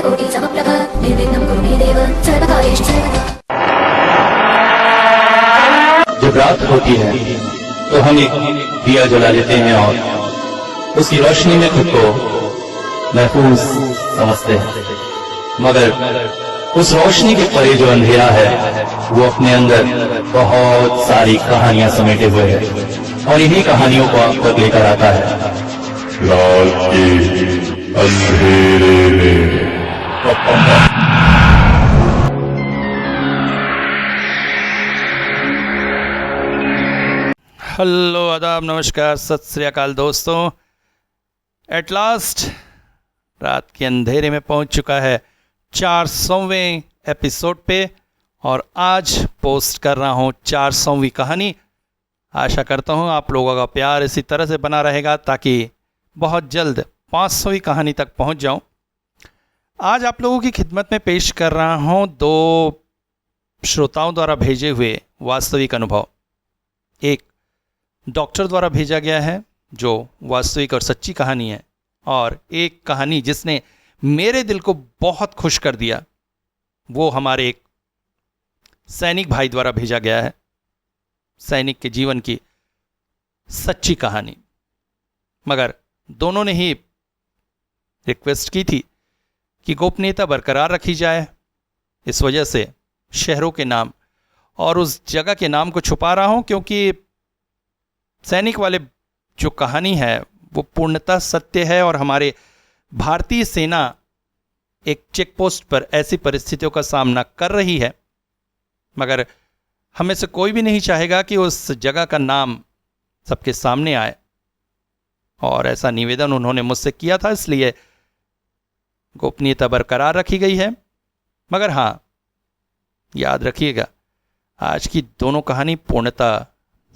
सूर्यकोटि समप्रभ निर्विघ्नं कुरु मे देव सर्वकार्येषु सर्वदा। जब रात होती है तो हम एक दिया जला लेते हैं और उसकी रोशनी में खुद को महफूज समझते हैं, मगर उस रोशनी के परे जो अंधेरा है वो अपने अंदर बहुत सारी कहानियां समेटे हुए है और इन्हीं कहानियों को आप तक लेकर आता है रात के अंधेरे में। हेलो, आदाब, नमस्कार, सत श्री अकाल दोस्तों। एट लास्ट रात के अंधेरे में पहुंच चुका है 400वें एपिसोड पे और आज पोस्ट कर रहा हूं 400वीं कहानी। आशा करता हूं आप लोगों का प्यार इसी तरह से बना रहेगा ताकि बहुत जल्द 500वीं कहानी तक पहुंच जाऊं। आज आप लोगों की खिदमत में पेश कर रहा हूं 2 श्रोताओं द्वारा भेजे हुए वास्तविक अनुभव। एक डॉक्टर द्वारा भेजा गया है जो वास्तविक और सच्ची कहानी है, और एक कहानी जिसने मेरे दिल को बहुत खुश कर दिया वो हमारे एक सैनिक भाई द्वारा भेजा गया है। सैनिक के जीवन की सच्ची कहानी। मगर दोनों ने ही रिक्वेस्ट की थी कि गोपनीयता बरकरार रखी जाए, इस वजह से शहरों के नाम और उस जगह के नाम को छुपा रहा हूं, क्योंकि सैनिक वाले जो कहानी है वो पूर्णतः सत्य है और हमारे भारतीय सेना एक चेक पोस्ट पर ऐसी परिस्थितियों का सामना कर रही है, मगर हमें से कोई भी नहीं चाहेगा कि उस जगह का नाम सबके सामने आए, और ऐसा निवेदन उन्होंने मुझसे किया था, इसलिए गोपनीयता बरकरार रखी गई है। मगर हाँ, याद रखिएगा आज की दोनों कहानी पूर्णतः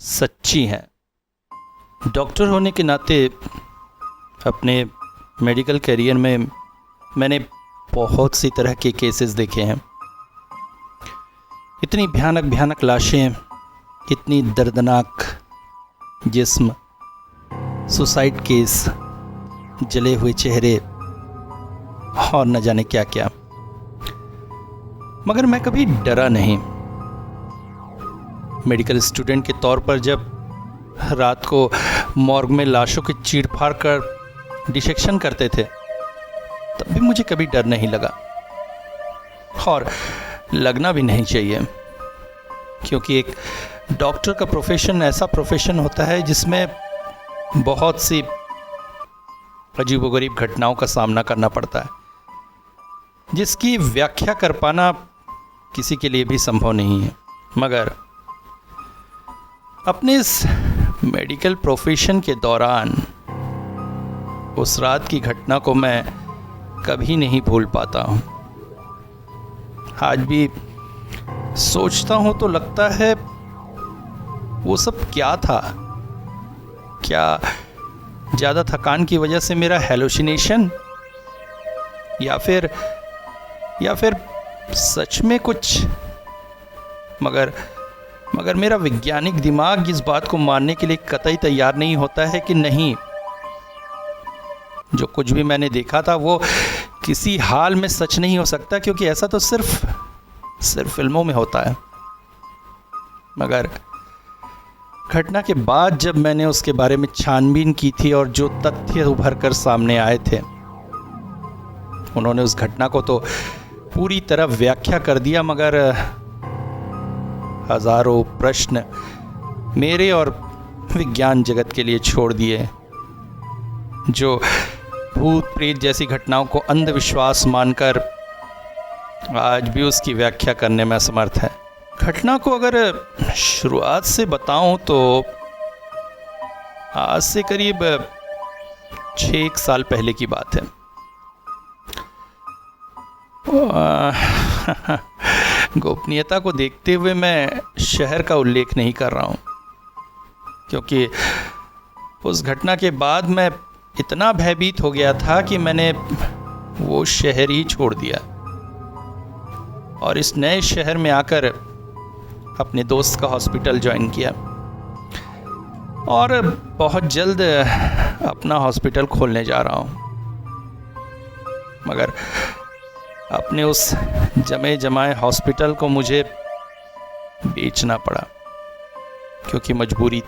सच्ची हैं। डॉक्टर होने के नाते अपने मेडिकल करियर में मैंने बहुत सी तरह के केसेस देखे हैं। इतनी भयानक भयानक लाशें, इतनी दर्दनाक जिस्म, सुसाइड केस, जले हुए चेहरे और न जाने क्या क्या। मगर मैं कभी डरा नहीं। मेडिकल स्टूडेंट के तौर पर जब रात को मॉर्ग में लाशों की चीर-फाड़ कर डिसेक्शन करते थे तब भी मुझे कभी डर नहीं लगा, और लगना भी नहीं चाहिए, क्योंकि एक डॉक्टर का प्रोफेशन ऐसा प्रोफेशन होता है जिसमें बहुत सी अजीबोगरीब घटनाओं का सामना करना पड़ता है, जिसकी व्याख्या कर पाना किसी के लिए भी संभव नहीं है। मगर अपने इस मेडिकल प्रोफेशन के दौरान उस रात की घटना को मैं कभी नहीं भूल पाता हूँ। आज भी सोचता हूँ तो लगता है वो सब क्या था। क्या ज़्यादा थकान की वजह से मेरा हेलुसिनेशन, या फिर सच में कुछ। मगर मेरा वैज्ञानिक दिमाग इस बात को मानने के लिए कतई तैयार नहीं होता है कि नहीं, जो कुछ भी मैंने देखा था वो किसी हाल में सच नहीं हो सकता, क्योंकि ऐसा तो सिर्फ फिल्मों में होता है। मगर घटना के बाद जब मैंने उसके बारे में छानबीन की थी और जो तथ्य उभर कर सामने आए थे, उन्होंने उस घटना को तो पूरी तरह व्याख्या कर दिया, मगर हजारों प्रश्न मेरे और विज्ञान जगत के लिए छोड़ दिए, जो भूत प्रेत जैसी घटनाओं को अंधविश्वास मानकर आज भी उसकी व्याख्या करने में असमर्थ है। घटना को अगर शुरुआत से बताऊं तो आज से करीब 6 साल पहले की बात है। गोपनीयता को देखते हुए मैं शहर का उल्लेख नहीं कर रहा हूँ, क्योंकि उस घटना के बाद मैं इतना भयभीत हो गया था कि मैंने वो शहर ही छोड़ दिया और इस नए शहर में आकर अपने दोस्त का हॉस्पिटल ज्वाइन किया और बहुत जल्द अपना हॉस्पिटल खोलने जा रहा हूँ। मगर अपने उस जमे जमाए हॉस्पिटल को मुझे बेचना पड़ा, क्योंकि मजबूरी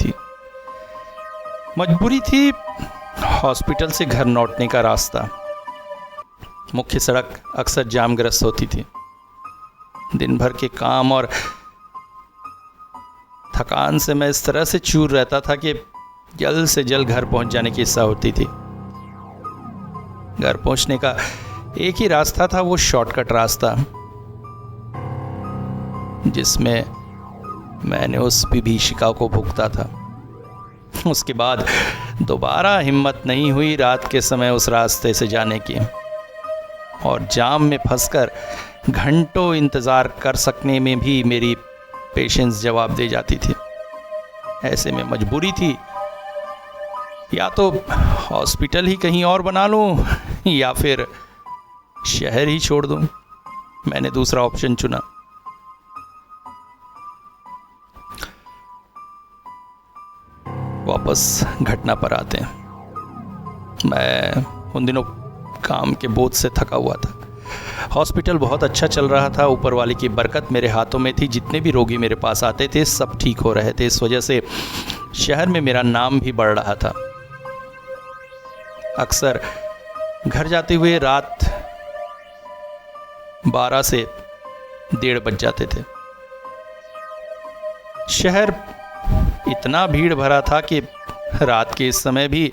थी हॉस्पिटल से घर लौटने का रास्ता। मुख्य सड़क अक्सर जामग्रस्त होती थी। दिन भर के काम और थकान से मैं इस तरह से चूर रहता था कि जल्द से जल्द घर पहुंच जाने की इच्छा होती थी। घर पहुंचने का एक ही रास्ता था, वो शॉर्टकट रास्ता जिसमें मैंने उस विभीषिका को भुगता था। उसके बाद दोबारा हिम्मत नहीं हुई रात के समय उस रास्ते से जाने की, और जाम में फंसकर घंटों इंतज़ार कर सकने में भी मेरी पेशेंस जवाब दे जाती थी। ऐसे में मजबूरी थी, या तो हॉस्पिटल ही कहीं और बना लूं या फिर शहर ही छोड़ दूं। मैंने दूसरा ऑप्शन चुना। वापस घटना पर आते हैं। मैं उन दिनों काम के बोझ से थका हुआ था। हॉस्पिटल बहुत अच्छा चल रहा था। ऊपर वाले की बरकत मेरे हाथों में थी। जितने भी रोगी मेरे पास आते थे सब ठीक हो रहे थे। इस वजह से शहर में मेरा नाम भी बढ़ रहा था। अक्सर घर जाते हुए रात 12 से 1:30 बज जाते थे। शहर इतना भीड़ भरा था कि रात के इस समय भी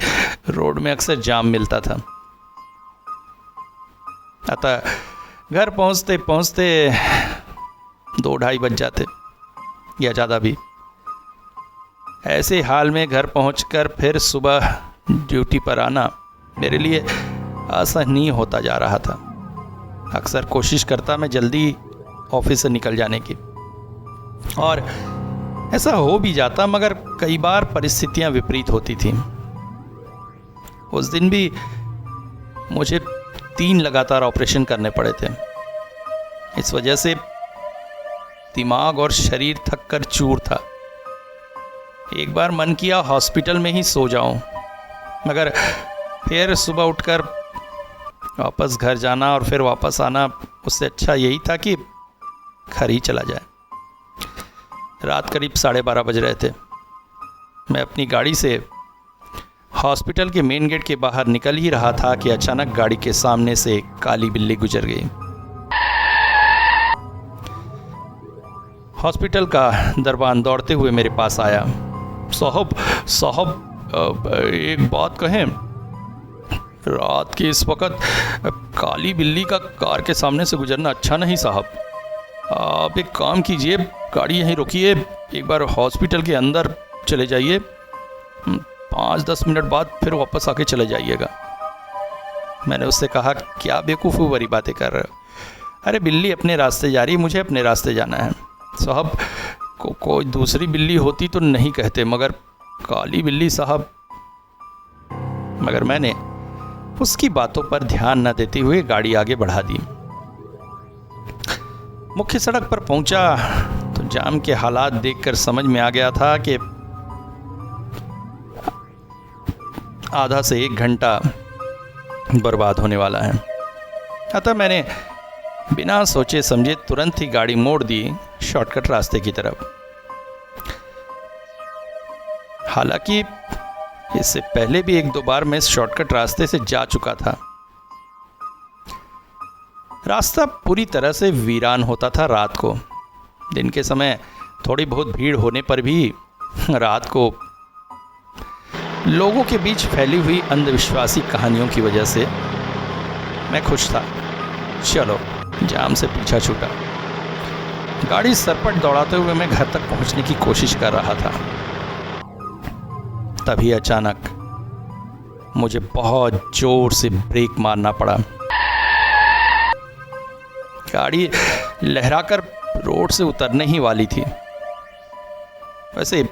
रोड में अक्सर जाम मिलता था। अतः घर पहुंचते पहुंचते 2-2:30 बज जाते या ज़्यादा भी। ऐसे हाल में घर पहुंचकर फिर सुबह ड्यूटी पर आना मेरे लिए असहनीय होता जा रहा था। अक्सर कोशिश करता मैं जल्दी ऑफिस से निकल जाने की, और ऐसा हो भी जाता, मगर कई बार परिस्थितियां विपरीत होती थीं। उस दिन भी मुझे 3 लगातार ऑपरेशन करने पड़े थे। इस वजह से दिमाग और शरीर थक कर चूर था। एक बार मन किया हॉस्पिटल में ही सो जाऊं, मगर फिर सुबह उठकर वापस घर जाना और फिर वापस आना, उससे अच्छा यही था कि घर ही चला जाए। रात करीब 12:30 बज रहे थे। मैं अपनी गाड़ी से हॉस्पिटल के मेन गेट के बाहर निकल ही रहा था कि अचानक गाड़ी के सामने से एक काली बिल्ली गुजर गई। हॉस्पिटल का दरबान दौड़ते हुए मेरे पास आया। साहब एक बात कहें, रात के इस वक्त काली बिल्ली का कार के सामने से गुजरना अच्छा नहीं साहब। आप एक काम कीजिए, गाड़ी यहीं रोकिए, एक बार हॉस्पिटल के अंदर चले जाइए, 5-10 मिनट बाद फिर वापस आके चले जाइएगा। मैंने उससे कहा, क्या बेवकूफ़ी भरी बातें कर रहे हो? अरे बिल्ली अपने रास्ते जा रही है, मुझे अपने रास्ते जाना है। साहब कोई दूसरी बिल्ली होती तो नहीं कहते, मगर काली बिल्ली साहब। मगर मैंने उसकी बातों पर ध्यान न देते हुए गाड़ी आगे बढ़ा दी। मुख्य सड़क पर पहुंचा तो जाम के हालात देखकर समझ में आ गया था कि आधा से 1 घंटा बर्बाद होने वाला है। अतः मैंने बिना सोचे समझे तुरंत ही गाड़ी मोड़ दी शॉर्टकट रास्ते की तरफ। हालांकि इससे पहले भी 1-2 बार मैं इस शॉर्टकट रास्ते से जा चुका था। रास्ता पूरी तरह से वीरान होता था रात को। दिन के समय थोड़ी बहुत भीड़ होने पर भी रात को लोगों के बीच फैली हुई अंधविश्वासी कहानियों की वजह से मैं खुश था। चलो, जाम से पीछा छूटा। गाड़ी सरपट दौड़ाते हुए मैं घर तक पहुंचने की कोशिश कर रहा था। तभी अचानक मुझे बहुत जोर से ब्रेक मारना पड़ा। गाड़ी लहराकर रोड से उतरने ही वाली थी। वैसे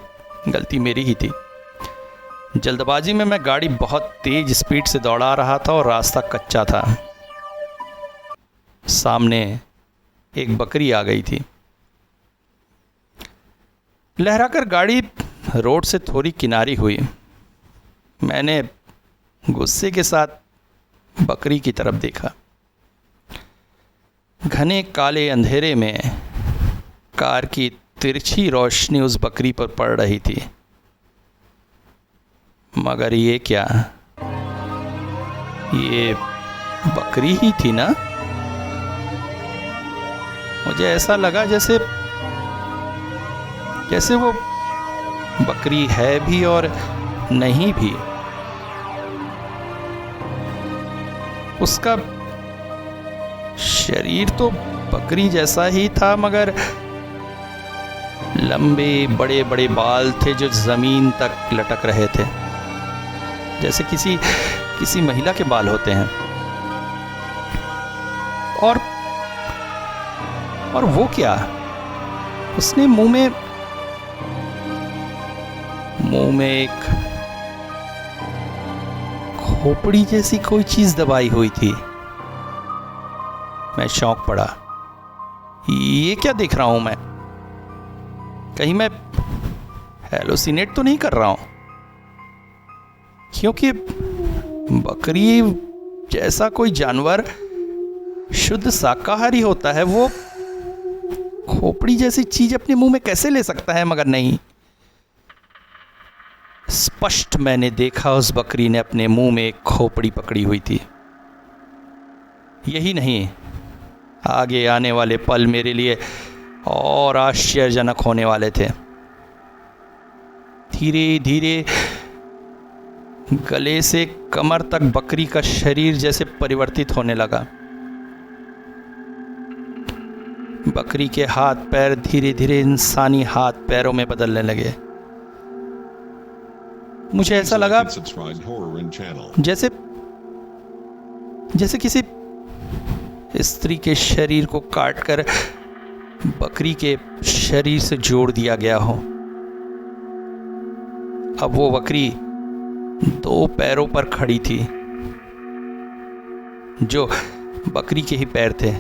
गलती मेरी ही थी। जल्दबाजी में मैं गाड़ी बहुत तेज स्पीड से दौड़ा रहा था और रास्ता कच्चा था। सामने एक बकरी आ गई थी। लहराकर गाड़ी रोड से थोड़ी किनारी हुई। मैंने गुस्से के साथ बकरी की तरफ देखा। घने काले अंधेरे में कार की तिरछी रोशनी उस बकरी पर पड़ रही थी। मगर ये क्या, ये बकरी ही थी ना? मुझे ऐसा लगा जैसे वो बकरी है भी और नहीं भी। उसका शरीर तो बकरी जैसा ही था, मगर लंबे बड़े बड़े बाल थे जो जमीन तक लटक रहे थे, जैसे किसी महिला के बाल होते हैं। और वो क्या, उसने मुंह में एक खोपड़ी जैसी कोई चीज दबाई हुई थी। मैं चौंक पड़ा। ये क्या देख रहा हूं मैं? कहीं मैं हेलोसिनेट तो नहीं कर रहा हूं? क्योंकि बकरी जैसा कोई जानवर शुद्ध शाकाहारी होता है, वो खोपड़ी जैसी चीज अपने मुंह में कैसे ले सकता है? मगर नहीं, स्पष्ट मैंने देखा उस बकरी ने अपने मुंह में एक खोपड़ी पकड़ी हुई थी। यही नहीं, आगे आने वाले पल मेरे लिए और आश्चर्यजनक होने वाले थे। धीरे धीरे गले से कमर तक बकरी का शरीर जैसे परिवर्तित होने लगा। बकरी के हाथ पैर धीरे धीरे इंसानी हाथ पैरों में बदलने लगे। मुझे ऐसा लगा जैसे किसी स्त्री के शरीर को काटकर बकरी के शरीर से जोड़ दिया गया हो। अब वो बकरी 2 पैरों पर खड़ी थी, जो बकरी के ही पैर थे,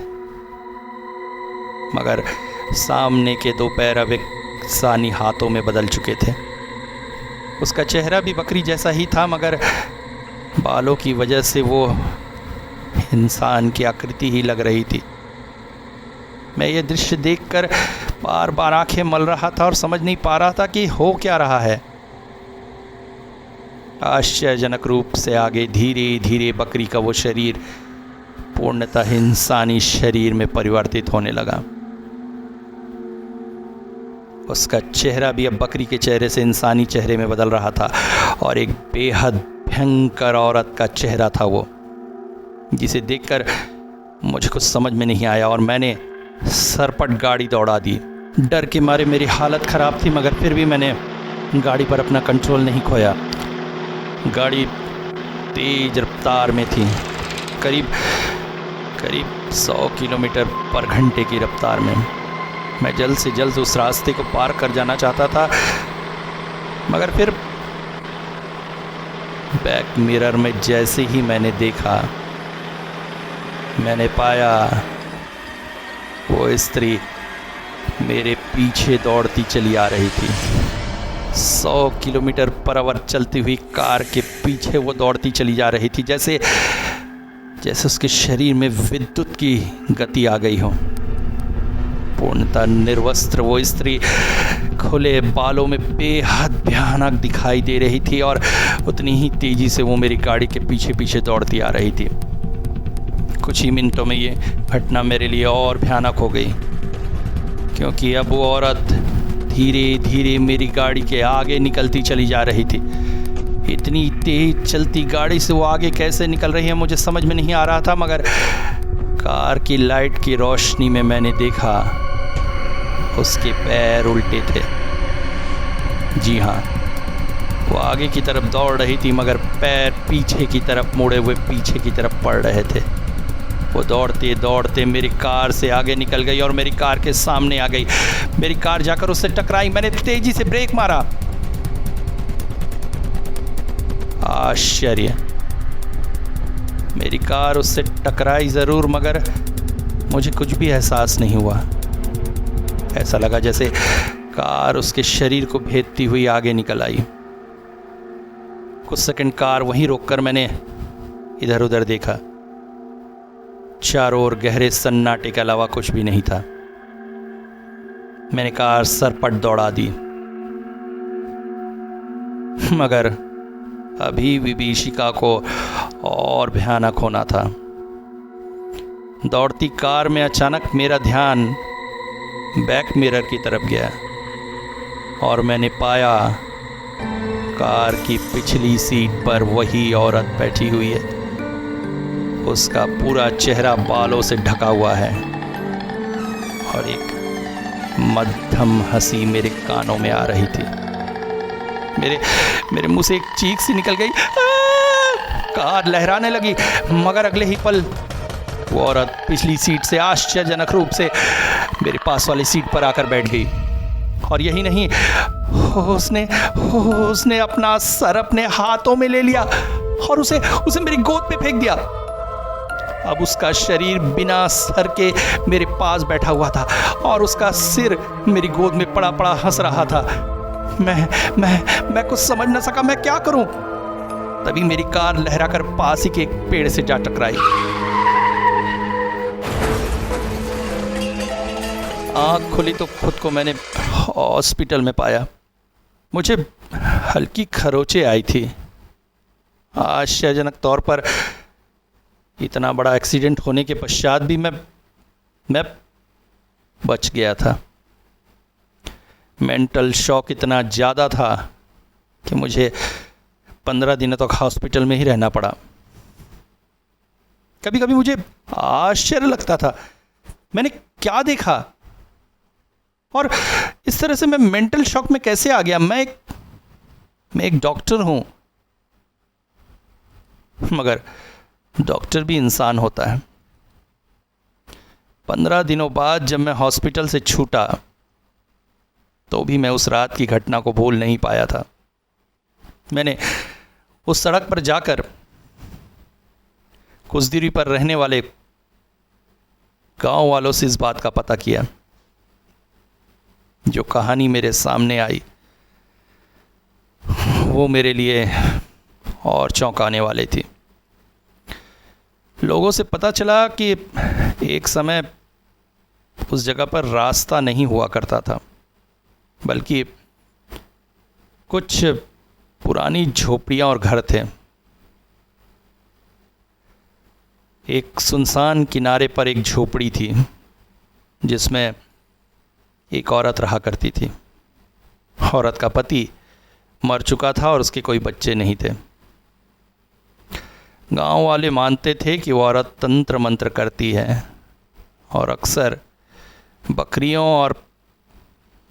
मगर सामने के 2 पैर अब इंसानी हाथों में बदल चुके थे। उसका चेहरा भी बकरी जैसा ही था, मगर बालों की वजह से वो इंसान की आकृति ही लग रही थी। मैं ये दृश्य देखकर बार बार आंखें मल रहा था और समझ नहीं पा रहा था कि हो क्या रहा है। आश्चर्यजनक रूप से आगे धीरे धीरे बकरी का वो शरीर पूर्णतः इंसानी शरीर में परिवर्तित होने लगा। उसका चेहरा भी अब बकरी के चेहरे से इंसानी चेहरे में बदल रहा था, और एक बेहद भयंकर औरत का चेहरा था वो, जिसे देखकर मुझे कुछ समझ में नहीं आया और मैंने सरपट गाड़ी दौड़ा दी। डर के मारे मेरी हालत ख़राब थी, मगर फिर भी मैंने गाड़ी पर अपना कंट्रोल नहीं खोया। गाड़ी तेज रफ्तार में थी, करीब 100 किलोमीटर पर घंटे की रफ्तार में। मैं जल्द से जल्द उस रास्ते को पार कर जाना चाहता था, मगर फिर बैक मिरर में जैसे ही मैंने देखा, मैंने पाया वो स्त्री मेरे पीछे दौड़ती चली आ रही थी। 100 किलोमीटर पर आवर चलती हुई कार के पीछे वो दौड़ती चली जा रही थी, जैसे उसके शरीर में विद्युत की गति आ गई हो। पूर्णतः निर्वस्त्र वो स्त्री खुले बालों में बेहद भयानक दिखाई दे रही थी, और उतनी ही तेजी से वो मेरी गाड़ी के पीछे पीछे दौड़ती आ रही थी। कुछ ही मिनटों में ये घटना मेरे लिए और भयानक हो गई, क्योंकि अब वो औरत धीरे धीरे मेरी गाड़ी के आगे निकलती चली जा रही थी। इतनी तेज चलती गाड़ी से वो आगे कैसे निकल रही है मुझे समझ में नहीं आ रहा था, मगर कार की लाइट की रोशनी में मैंने देखा उसके पैर उल्टे थे। जी हाँ, वो आगे की तरफ दौड़ रही थी, मगर पैर पीछे की तरफ मुड़े हुए पीछे की तरफ पड़ रहे थे। वो दौड़ते दौड़ते मेरी कार से आगे निकल गई और मेरी कार के सामने आ गई। मेरी कार जाकर उससे टकराई। मैंने तेजी से ब्रेक मारा। आश्चर्य, मेरी कार उससे टकराई ज़रूर, मगर मुझे कुछ भी एहसास नहीं हुआ। ऐसा लगा जैसे कार उसके शरीर को भेदती हुई आगे निकल आई। कुछ सेकंड कार वहीं रोककर मैंने इधर उधर देखा। चारों ओर गहरे सन्नाटे के अलावा कुछ भी नहीं था। मैंने कार सरपट दौड़ा दी, मगर अभी विभीषिका को और भयानक होना था। दौड़ती कार में अचानक मेरा ध्यान बैक मिरर की तरफ गया और मैंने पाया कार की पिछली सीट पर वही औरत बैठी हुई है। उसका पूरा चेहरा बालों से ढका हुआ है और एक मध्यम हंसी मेरे कानों में आ रही थी। मेरे मुंह से एक चीख सी निकल गई। कार लहराने लगी, मगर अगले ही पल वो औरत पिछली सीट से आश्चर्यजनक रूप से मेरे पास वाली सीट पर आकर बैठ गई। और यही नहीं, उसने अपना सर अपने हाथों में ले लिया और उसे मेरी गोद पे फेंक दिया। अब उसका शरीर बिना सर के मेरे पास बैठा हुआ था और उसका सिर मेरी गोद में पड़ा पड़ा हंस रहा था। मैं कुछ समझ न सका मैं क्या करूं। तभी मेरी कार लहराकर पास ही के एक पेड़ से जा टकराई। आंख खुली तो खुद को मैंने हॉस्पिटल में पाया। मुझे हल्की खरोंचें आई थी। आश्चर्यजनक तौर पर इतना बड़ा एक्सीडेंट होने के पश्चात भी मैं बच गया था। मेंटल शॉक इतना ज़्यादा था कि मुझे 15 दिनों तक हॉस्पिटल में ही रहना पड़ा। कभी कभी मुझे आश्चर्य लगता था मैंने क्या देखा और इस तरह से मैं मेंटल शॉक में कैसे आ गया। मैं एक डॉक्टर हूं, मगर डॉक्टर भी इंसान होता है। 15 दिनों बाद जब मैं हॉस्पिटल से छूटा तो भी मैं उस रात की घटना को भूल नहीं पाया था। मैंने उस सड़क पर जाकर कुछ दूरी पर रहने वाले गांव वालों से इस बात का पता किया। जो कहानी मेरे सामने आई वो मेरे लिए और चौंकाने वाली थी। लोगों से पता चला कि एक समय उस जगह पर रास्ता नहीं हुआ करता था, बल्कि कुछ पुरानी झोपड़ियां और घर थे। एक सुनसान किनारे पर एक झोपड़ी थी जिसमें एक औरत रहा करती थी। औरत का पति मर चुका था और उसके कोई बच्चे नहीं थे। गांव वाले मानते थे कि वो औरत तंत्र मंत्र करती है और अक्सर बकरियों और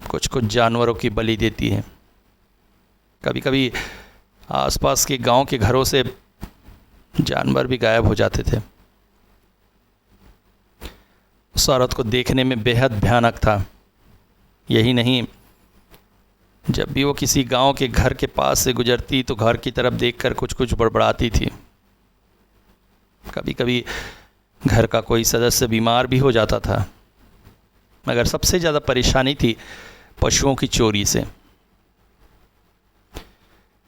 कुछ जानवरों की बलि देती है। कभी कभी आसपास के गांव के घरों से जानवर भी गायब हो जाते थे। उस औरत को देखने में बेहद भयानक था। यही नहीं, जब भी वो किसी गांव के घर के पास से गुजरती तो घर की तरफ देखकर कुछ बड़बड़ाती थी। कभी कभी घर का कोई सदस्य बीमार भी हो जाता था, मगर सबसे ज़्यादा परेशानी थी पशुओं की चोरी से।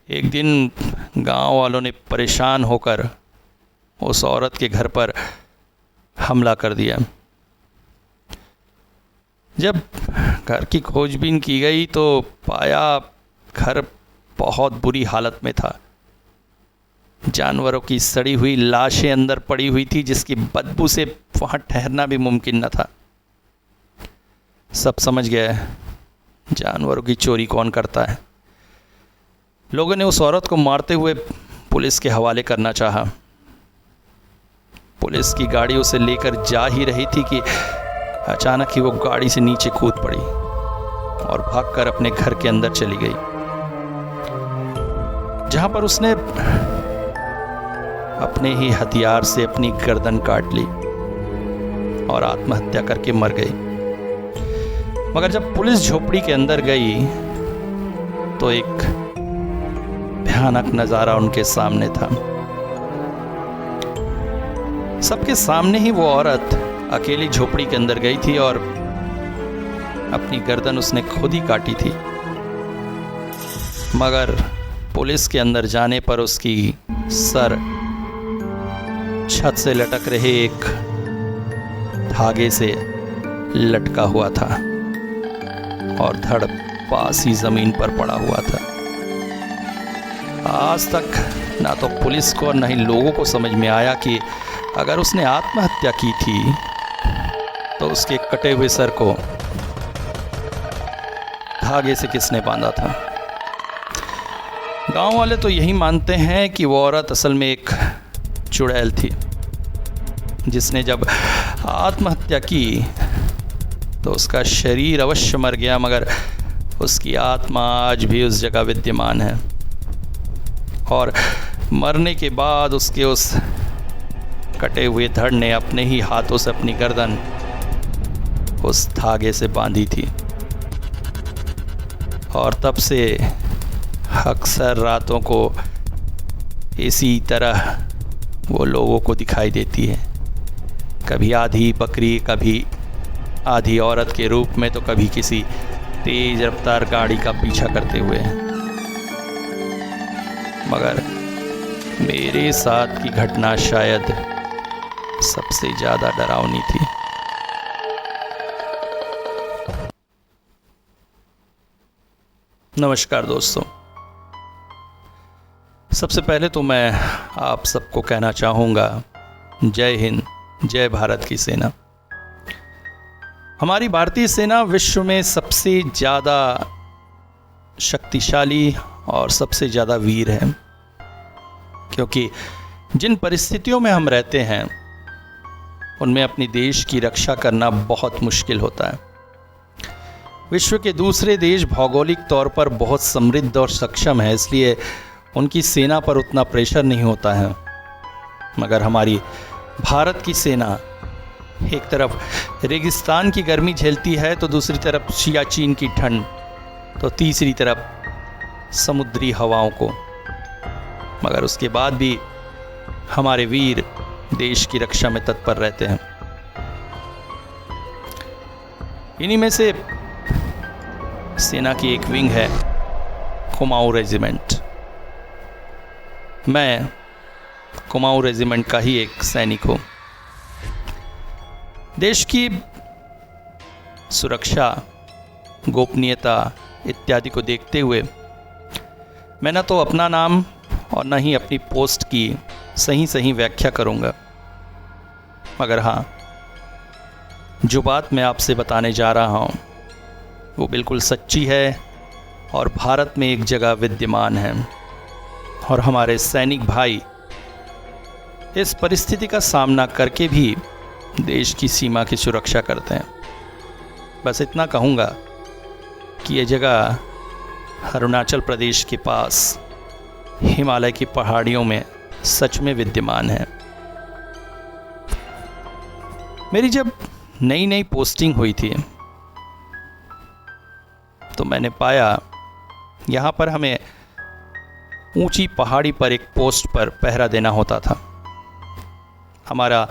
एक दिन गांव वालों ने परेशान होकर उस औरत के घर पर हमला कर दिया। जब घर की खोजबीन की गई तो पाया घर बहुत बुरी हालत में था। जानवरों की सड़ी हुई लाशें अंदर पड़ी हुई थी, जिसकी बदबू से वहाँ ठहरना भी मुमकिन न था। सब समझ गए जानवरों की चोरी कौन करता है। लोगों ने उस औरत को मारते हुए पुलिस के हवाले करना चाहा। पुलिस की गाड़ी उसे लेकर जा ही रही थी कि अचानक ही वो गाड़ी से नीचे कूद पड़ी और भागकर अपने घर के अंदर चली गई, जहां पर उसने अपने ही हथियार से अपनी गर्दन काट ली और आत्महत्या करके मर गई। मगर जब पुलिस झोपड़ी के अंदर गई तो एक भयानक नजारा उनके सामने था। सबके सामने ही वो औरत अकेली झोपड़ी के अंदर गई थी और अपनी गर्दन उसने खुद ही काटी थी। मगर पुलिस के अंदर जाने पर उसकी सर छत से लटक रहे एक धागे से लटका हुआ था और धड़ पास ही जमीन पर पड़ा हुआ था। आज तक ना तो पुलिस को और न ही लोगों को समझ में आया कि अगर उसने आत्महत्या की थी तो उसके कटे हुए सर को धागे से किसने बांधा था। गांव वाले तो यही मानते हैं कि वो औरत असल में एक चुड़ैल थी, जिसने जब आत्महत्या की तो उसका शरीर अवश्य मर गया, मगर उसकी आत्मा आज भी उस जगह विद्यमान है और मरने के बाद उसके उस कटे हुए धड़ ने अपने ही हाथों से अपनी गर्दन उस धागे से बांधी थी। और तब से अक्सर रातों को इसी तरह वो लोगों को दिखाई देती है, कभी आधी बकरी, कभी आधी औरत के रूप में, तो कभी किसी तेज रफ्तार गाड़ी का पीछा करते हुए। मगर मेरे साथ की घटना शायद सबसे ज़्यादा डरावनी थी। नमस्कार दोस्तों, सबसे पहले तो मैं आप सबको कहना चाहूँगा जय हिंद, जय भारत की सेना। हमारी भारतीय सेना विश्व में सबसे ज़्यादा शक्तिशाली और सबसे ज़्यादा वीर है, क्योंकि जिन परिस्थितियों में हम रहते हैं उनमें अपनी देश की रक्षा करना बहुत मुश्किल होता है। विश्व के दूसरे देश भौगोलिक तौर पर बहुत समृद्ध और सक्षम है, इसलिए उनकी सेना पर उतना प्रेशर नहीं होता है। मगर हमारी भारत की सेना एक तरफ रेगिस्तान की गर्मी झेलती है तो दूसरी तरफ सियाचिन की ठंड, तो तीसरी तरफ समुद्री हवाओं को। मगर उसके बाद भी हमारे वीर देश की रक्षा में तत्पर रहते हैं। इन्हीं में से सेना की एक विंग है कुमाऊं रेजिमेंट। मैं कुमाऊं रेजिमेंट का ही एक सैनिक हूँ। देश की सुरक्षा, गोपनीयता इत्यादि को देखते हुए मैं न तो अपना नाम और न ही अपनी पोस्ट की सही व्याख्या करूँगा, मगर हाँ, जो बात मैं आपसे बताने जा रहा हूँ वो बिल्कुल सच्ची है और भारत में एक जगह विद्यमान है। और हमारे सैनिक भाई इस परिस्थिति का सामना करके भी देश की सीमा की सुरक्षा करते हैं। बस इतना कहूँगा कि ये जगह अरुणाचल प्रदेश के पास हिमालय की पहाड़ियों में सच में विद्यमान है। मेरी जब नई पोस्टिंग हुई थी तो मैंने पाया यहाँ पर हमें ऊंची पहाड़ी पर एक पोस्ट पर पहरा देना होता था। हमारा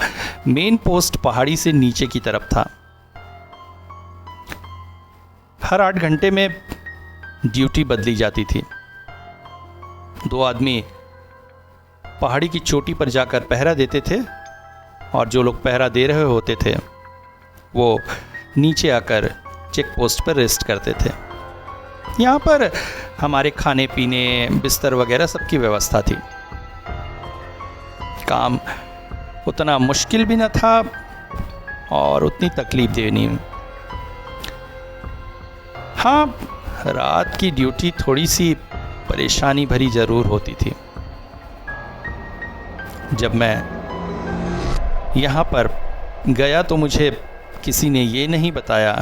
मेन पोस्ट पहाड़ी से नीचे की तरफ था। हर 8 घंटे में ड्यूटी बदली जाती थी। 2 आदमी पहाड़ी की चोटी पर जाकर पहरा देते थे और जो लोग पहरा दे रहे होते थे वो नीचे आकर चेक पोस्ट पर रेस्ट करते थे। यहाँ पर हमारे खाने पीने, बिस्तर वगैरह सबकी व्यवस्था थी। काम उतना मुश्किल भी न था और उतनी तकलीफ देह नहीं। हाँ, रात की ड्यूटी थोड़ी सी परेशानी भरी जरूर होती थी। जब मैं यहाँ पर गया तो मुझे किसी ने ये नहीं बताया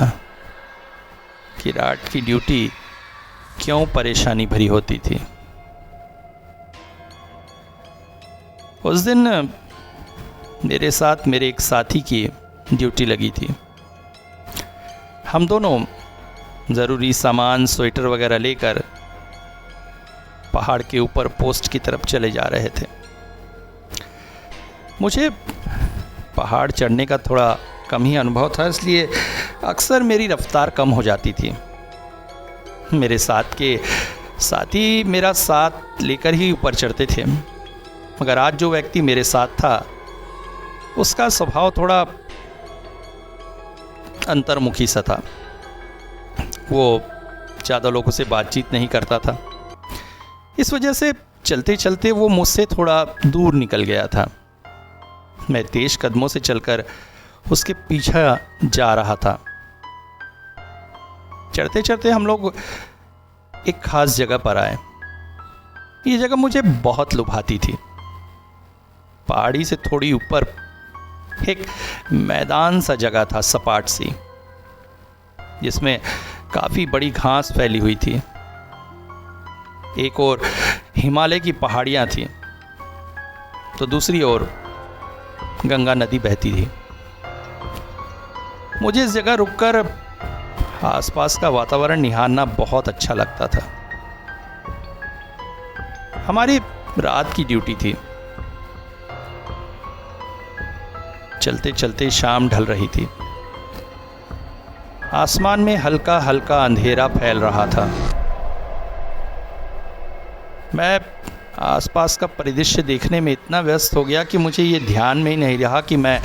कि रात की ड्यूटी क्यों परेशानी भरी होती थी। उस दिन मेरे साथ मेरे एक साथी की ड्यूटी लगी थी। हम दोनों ज़रूरी सामान, स्वेटर वगैरह लेकर पहाड़ के ऊपर पोस्ट की तरफ चले जा रहे थे। मुझे पहाड़ चढ़ने का थोड़ा कम ही अनुभव था, इसलिए अक्सर मेरी रफ्तार कम हो जाती थी। मेरे साथ के साथी मेरा साथ लेकर ही ऊपर चढ़ते थे, मगर आज जो व्यक्ति मेरे साथ था उसका स्वभाव थोड़ा अंतर्मुखी सा था। वो ज़्यादा लोगों से बातचीत नहीं करता था, इस वजह से चलते चलते वो मुझसे थोड़ा दूर निकल गया था। मैं तेज कदमों से चलकर उसके पीछे जा रहा था। चढ़ते चढ़ते हम लोग एक खास जगह पर आए। ये जगह मुझे बहुत लुभाती थी। पहाड़ी से थोड़ी ऊपर एक मैदान सा जगह था, सपाट सी, जिसमें काफ़ी बड़ी घास फैली हुई थी। एक ओर हिमालय की पहाड़ियाँ थीं, तो दूसरी ओर गंगा नदी बहती थी। मुझे इस जगह रुककर आसपास का वातावरण निहारना बहुत अच्छा लगता था। हमारी रात की ड्यूटी थी। चलते चलते शाम ढल रही थी। आसमान में हल्का हल्का अंधेरा फैल रहा था। मैं आसपास का परिदृश्य देखने में इतना व्यस्त हो गया कि मुझे ये ध्यान में ही नहीं रहा कि मैं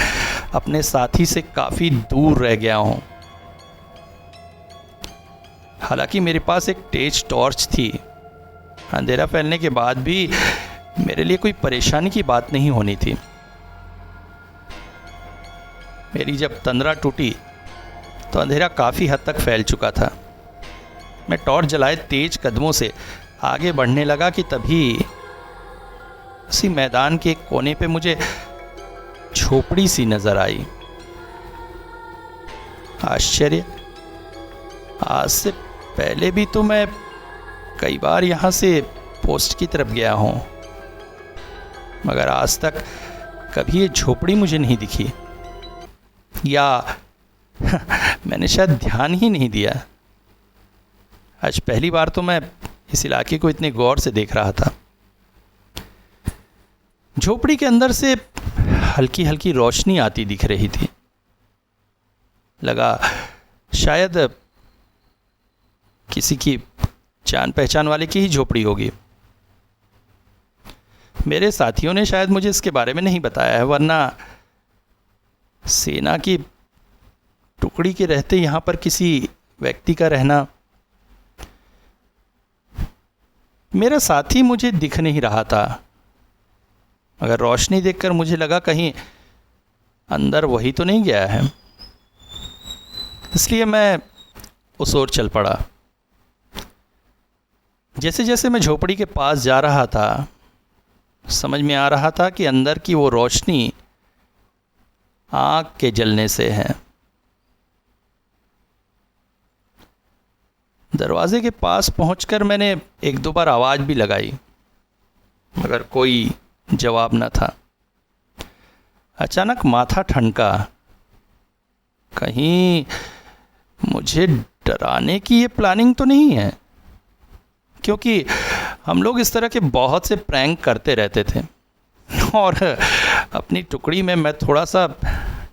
अपने साथी से काफ़ी दूर रह गया हूँ। हालांकि मेरे पास एक तेज टॉर्च थी। अंधेरा फैलने के बाद भी मेरे लिए कोई परेशानी की बात नहीं होनी थी। मेरी जब तंद्रा टूटी तो अंधेरा काफ़ी हद तक फैल चुका था। मैं टॉर्च जलाए तेज कदमों से आगे बढ़ने लगा कि तभी उसी मैदान के एक कोने पे मुझे झोपड़ी सी नजर आई। आश्चर्य, आज से पहले भी तो मैं कई बार यहाँ से पोस्ट की तरफ गया हूँ, मगर आज तक कभी ये झोपड़ी मुझे नहीं दिखी, या मैंने शायद ध्यान ही नहीं दिया। आज पहली बार तो मैं इस इलाके को इतने गौर से देख रहा था। झोपड़ी के अंदर से हल्की हल्की रोशनी आती दिख रही थी। लगा शायद किसी की जान पहचान वाले की ही झोपड़ी होगी। मेरे साथियों ने शायद मुझे इसके बारे में नहीं बताया है, वरना सेना की टुकड़ी के रहते यहाँ पर किसी व्यक्ति का रहना। मेरा साथी मुझे दिख नहीं रहा था, मगर रोशनी देखकर मुझे लगा कहीं अंदर वही तो नहीं गया है, इसलिए मैं उस ओर चल पड़ा। जैसे जैसे मैं झोपड़ी के पास जा रहा था, समझ में आ रहा था कि अंदर की वो रोशनी आँख के जलने से है। दरवाजे के पास पहुंचकर मैंने एक दो बार आवाज़ भी लगाई, मगर कोई जवाब न था। अचानक माथा ठनका। कहीं मुझे डराने की ये प्लानिंग तो नहीं है, क्योंकि हम लोग इस तरह के बहुत से प्रैंक करते रहते थे और अपनी टुकड़ी में मैं थोड़ा सा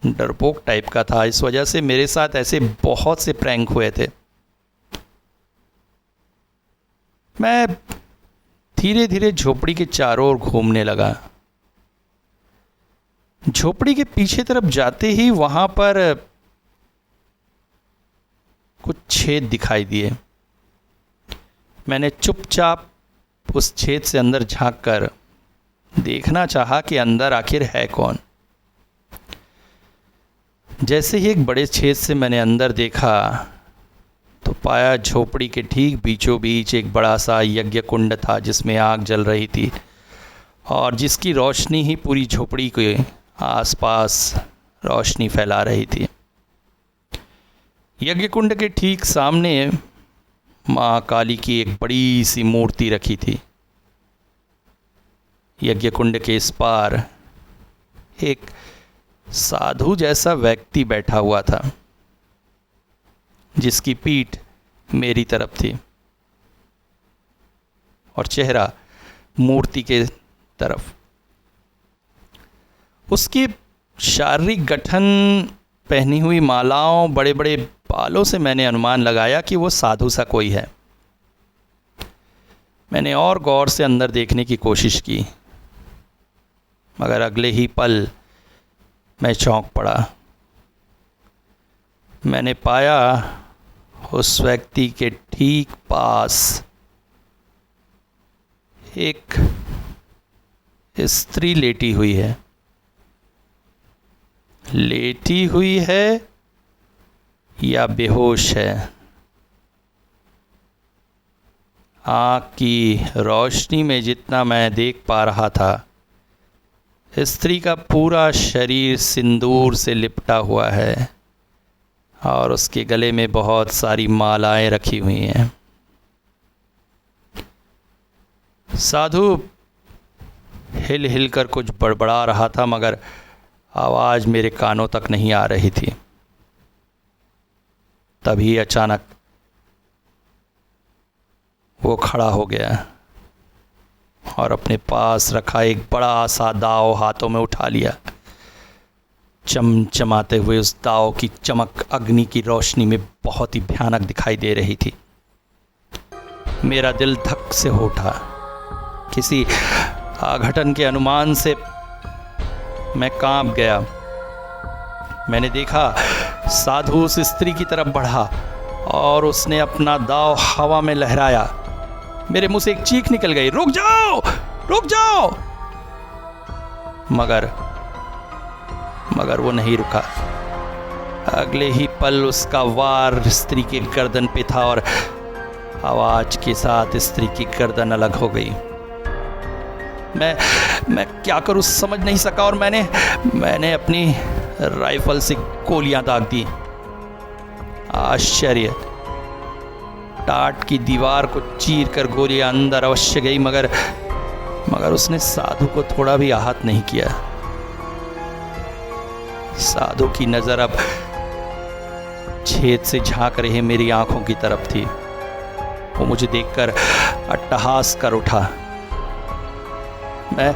डरपोक टाइप का था। इस वजह से मेरे साथ ऐसे बहुत से प्रैंक हुए थे। मैं धीरे धीरे झोपड़ी के चारों ओर घूमने लगा। झोपड़ी के पीछे तरफ जाते ही वहां पर कुछ छेद दिखाई दिए। मैंने चुपचाप उस छेद से अंदर झांककर देखना चाहा कि अंदर आखिर है कौन। जैसे ही एक बड़े छेद से मैंने अंदर देखा तो पाया झोपड़ी के ठीक बीचों बीच एक बड़ा सा यज्ञ कुंड था, जिसमें आग जल रही थी और जिसकी रोशनी ही पूरी झोपड़ी के आसपास रोशनी फैला रही थी। यज्ञ कुंड के ठीक सामने माँ काली की एक बड़ी सी मूर्ति रखी थी। यज्ञ कुंड के इस पार एक साधु जैसा व्यक्ति बैठा हुआ था, जिसकी पीठ मेरी तरफ थी और चेहरा मूर्ति के तरफ। उसकी शारीरिक गठन, पहनी हुई मालाओं, बड़े बड़े बालों से मैंने अनुमान लगाया कि वो साधु सा कोई है। मैंने और गौर से अंदर देखने की कोशिश की, मगर अगले ही पल मैं चौंक पड़ा। मैंने पाया उस व्यक्ति के ठीक पास एक स्त्री लेटी हुई है। लेटी हुई है या बेहोश है, आँख की रोशनी में जितना मैं देख पा रहा था, स्त्री का पूरा शरीर सिंदूर से लिपटा हुआ है और उसके गले में बहुत सारी मालाएं रखी हुई हैं। साधु हिल हिल कर कुछ बड़बड़ा रहा था, मगर आवाज़ मेरे कानों तक नहीं आ रही थी। तभी अचानक वो खड़ा हो गया और अपने पास रखा एक बड़ा सा दाव हाथों में उठा लिया। चमचमाते हुए उस दाव की चमक अग्नि की रोशनी में बहुत ही भयानक दिखाई दे रही थी। मेरा दिल धक से हो उठा। किसी अघटन के अनुमान से मैं कांप गया। मैंने देखा साधु उस स्त्री की तरफ बढ़ा और उसने अपना दाव हवा में लहराया। मेरे मुंह से एक चीख निकल गई, रुक जाओ, रुक जाओ। मगर वो नहीं रुका। अगले ही पल उसका वार स्त्री के गर्दन पे था और आवाज के साथ स्त्री की गर्दन अलग हो गई। मैं क्या करूं समझ नहीं सका और मैंने अपनी राइफल से गोलियां दाग दी। आश्चर्य, टाट की दीवार को चीर कर गोलियां अंदर अवश्य गई, मगर उसने साधु को थोड़ा भी आहत नहीं किया। साधु की नजर अब छेद से झांक रहे मेरी आंखों की तरफ थी। वो मुझे देखकर अट्टहास कर उठा। मैं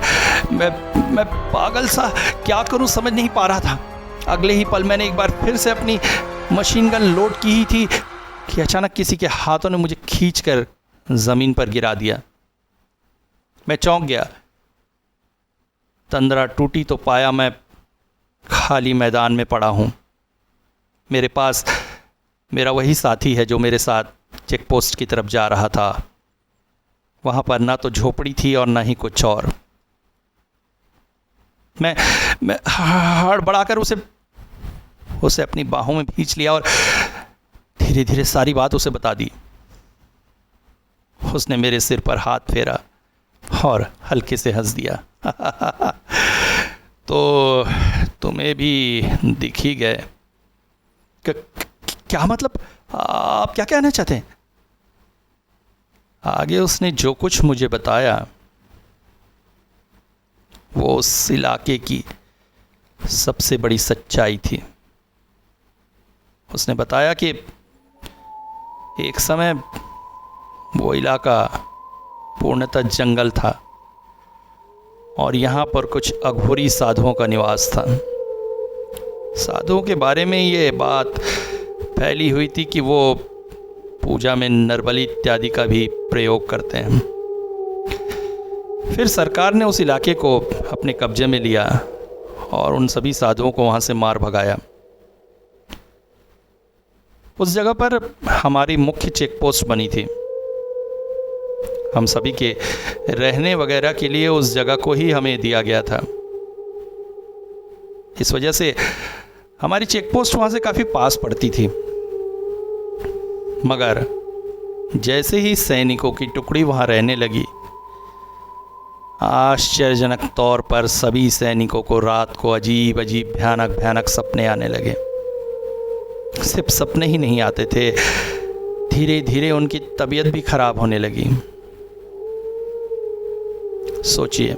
पागल सा क्या करूं समझ नहीं पा रहा था। अगले ही पल मैंने एक बार फिर से अपनी मशीन गन लोड की ही थी कि अचानक किसी के हाथों ने मुझे खींचकर जमीन पर गिरा दिया। मैं चौंक गया। तंद्रा टूटी तो पाया मैं खाली मैदान में पड़ा हूं। मेरे पास मेरा वही साथी है जो मेरे साथ चेक पोस्ट की तरफ जा रहा था। वहां पर ना तो झोपड़ी थी और ना ही कुछ और। मैं हड़बड़ाकर उसे अपनी बाहों में खींच लिया और धीरे धीरे सारी बात उसे बता दी। उसने मेरे सिर पर हाथ फेरा और हल्के से हंस दिया। तो तुम्हें भी दिख ही गए। क्या मतलब, आप क्या कहना चाहते हैं? आगे उसने जो कुछ मुझे बताया वो उस इलाके की सबसे बड़ी सच्चाई थी। उसने बताया कि एक समय वो इलाका पूर्णतः जंगल था और यहाँ पर कुछ अघोरी साधुओं का निवास था। साधुओं के बारे में ये बात फैली हुई थी कि वो पूजा में नरबली इत्यादि का भी प्रयोग करते हैं। फिर सरकार ने उस इलाके को अपने कब्जे में लिया और उन सभी साधुओं को वहाँ से मार भगाया। उस जगह पर हमारी मुख्य चेक पोस्ट बनी थी। हम सभी के रहने वगैरह के लिए उस जगह को ही हमें दिया गया था। इस वजह से हमारी चेक पोस्ट वहाँ से काफ़ी पास पड़ती थी। मगर जैसे ही सैनिकों की टुकड़ी वहाँ रहने लगी, आश्चर्यजनक तौर पर सभी सैनिकों को रात को अजीब अजीब भयानक भयानक सपने आने लगे। सिर्फ सपने ही नहीं आते थे, धीरे धीरे उनकी तबीयत भी खराब होने लगी। सोचिए,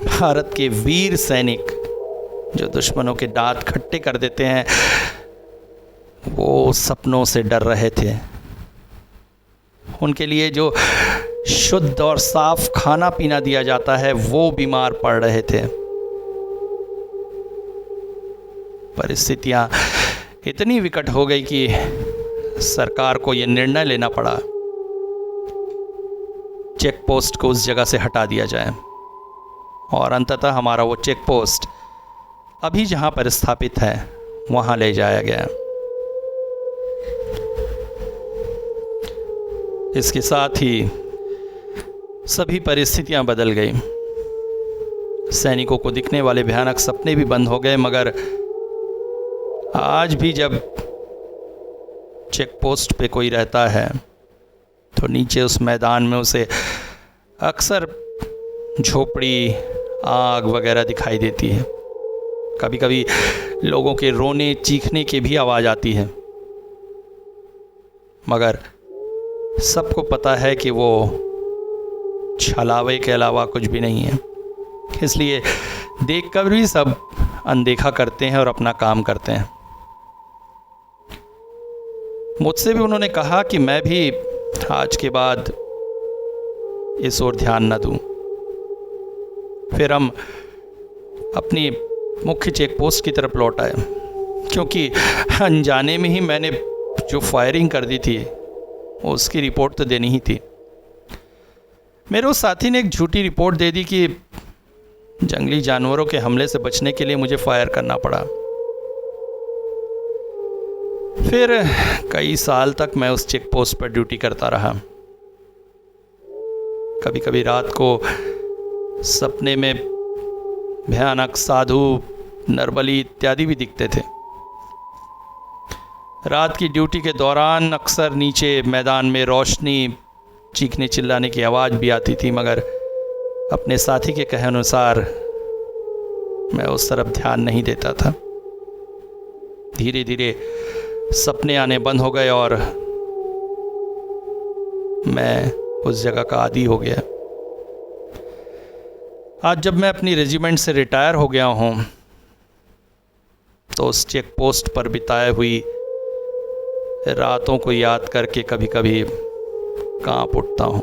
भारत के वीर सैनिक जो दुश्मनों के दांत खट्टे कर देते हैं, वो सपनों से डर रहे थे। उनके लिए जो शुद्ध और साफ खाना पीना दिया जाता है वो बीमार पड़ रहे थे। परिस्थितियां इतनी विकट हो गई कि सरकार को यह निर्णय लेना पड़ा, चेक पोस्ट को उस जगह से हटा दिया जाए और अंततः हमारा वो चेक पोस्ट अभी जहां पर स्थापित है वहां ले जाया गया। इसके साथ ही सभी परिस्थितियां बदल गई। सैनिकों को दिखने वाले भयानक सपने भी बंद हो गए, मगर आज भी जब चेक पोस्ट पे कोई रहता है तो नीचे उस मैदान में उसे अक्सर झोपड़ी, आग वगैरह दिखाई देती है। कभी कभी लोगों के रोने चीखने की भी आवाज़ आती है, मगर सबको पता है कि वो छलावे के अलावा कुछ भी नहीं है, इसलिए देखकर भी सब अनदेखा करते हैं और अपना काम करते हैं। मुझसे भी उन्होंने कहा कि मैं भी आज के बाद इस ओर ध्यान न दूं। फिर हम अपनी मुख्य चेक पोस्ट की तरफ लौट आए, क्योंकि अनजाने में ही मैंने जो फायरिंग कर दी थी उसकी रिपोर्ट तो देनी ही थी। मेरे उस साथी ने एक झूठी रिपोर्ट दे दी कि जंगली जानवरों के हमले से बचने के लिए मुझे फायर करना पड़ा। फिर कई साल तक मैं उस चेक पोस्ट पर ड्यूटी करता रहा। कभी कभी रात को सपने में भयानक साधु, नरबली इत्यादि भी दिखते थे। रात की ड्यूटी के दौरान अक्सर नीचे मैदान में रोशनी, चीखने चिल्लाने की आवाज़ भी आती थी, मगर अपने साथी के कहे अनुसार मैं उस तरफ ध्यान नहीं देता था। धीरे धीरे सपने आने बंद हो गए और मैं उस जगह का आदी हो गया। आज जब मैं अपनी रेजिमेंट से रिटायर हो गया हूँ तो उस चेक पोस्ट पर बिताए हुई रातों को याद करके कभी कभी कांप उठता हूँ।